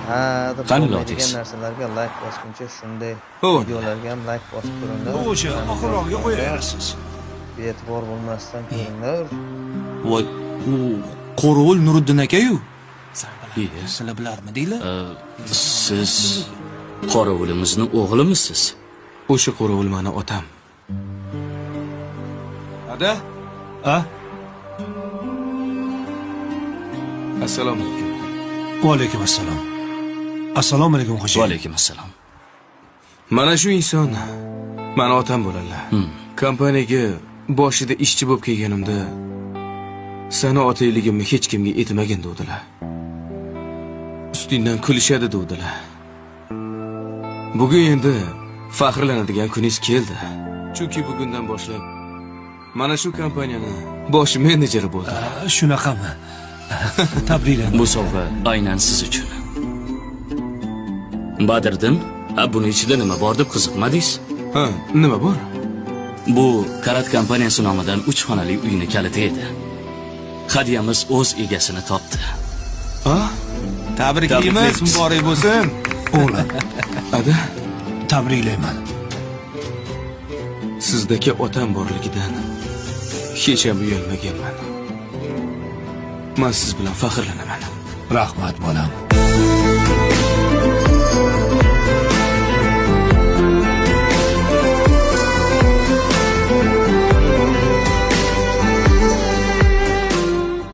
Ha, Qani degan lotingiz? narsalarga like bosguncha shunday O'g'ri. videolarga ham like bosib turinglar. O'sha oxirroqga qo'yarsiz. Be'tibor bo'lmasdan ko'ringlar. Voy, u Qorovul Nuriddin aka-yu. Iya. Sizlar bilarmidinglar? Siz qorovulimizni o'g'limisiz? O'sha Qorovul meni otam. Ada? Ha? Assalomu alaykum. Va alaykum assalom. Assalomu alaykum Va xo'jayin. alaykum assalom. Mana shu inson meni otam bo'ladilar. Kompaniyaga boshida ishchi bo'lib kelganimda sani otayligimni hech kimga aytmagin dedilar. Ustingdan kulishadi dedilar. Bugun endi faxrlanadigan kuningiz keldi. Chunki bugundan boshlab mana shu kompaniyani bosh menejeri bo'ldi. Shunaqami? Tabriklar. Bu sovg'a aynan siz uchun. Badriddin, buni ichida nima bor deb qiziqmadingiz? Ha, nima bor? Bu Karat kompaniyasi nomidan 3 xonali uyni kaliti edi. Hadyamiz o'z egasini topdi. Ha? Tabriklaymiz, muborak bo'lsin. O'g'lim. Ada, tabriklayman. Sizdagi otam borligidan hech ham uyalmaganman. Men siz bilan faxrlanaman. Rahmat bolam.